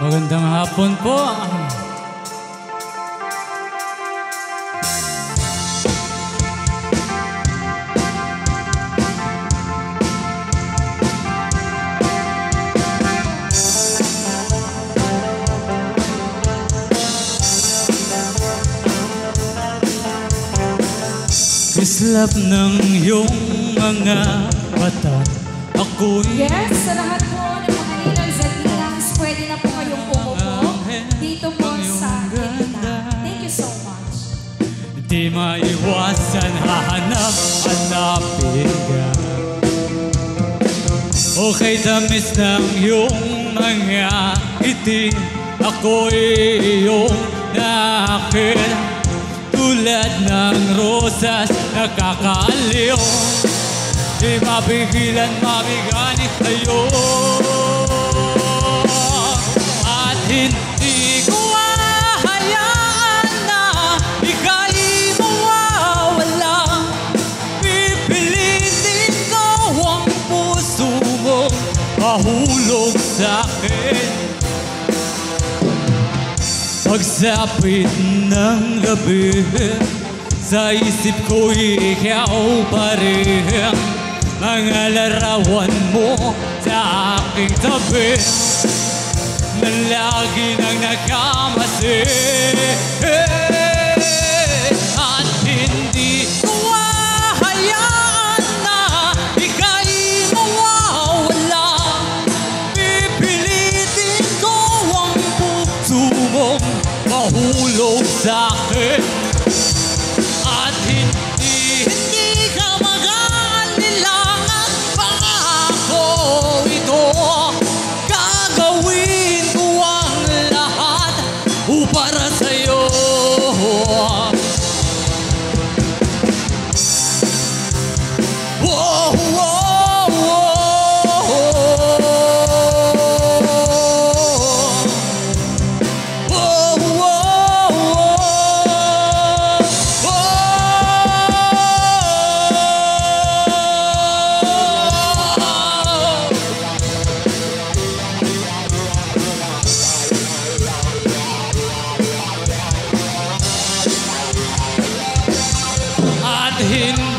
Magandang hapon po. Kislap ng iyong mga mata, ako'y Yes, sa lahat po ng mga ninang sa tinangs, pwede na po kayong umupo dito po sa gitna. Thank you so much. di maiwasan hahanap-hanapin ka. Okay, tamis ng iyong mga ngiti, ako'y iyong nakakita. Tulad ng rosas nakakaaliw, di mapigilan mabiganit sa'yo. At hindi ko hahayaan na ika'y mawawala. Pipilitin ko ang puso mo mahulog sa'kin. Pagsapit ng gabi, sa isip ko'y ikaw pa rin. Mga larawan mo sa aking tabi na lagi nang nagkamasi. At hindi ko hahayaan na ika'y mawawala. Pipilitin ko ang puso mong mahulog sa'kin. At hindi ka mag-aalilangan, pangako ito. Gagawin ko ang lahat para sa'yo. Whoa, whoa, at hindi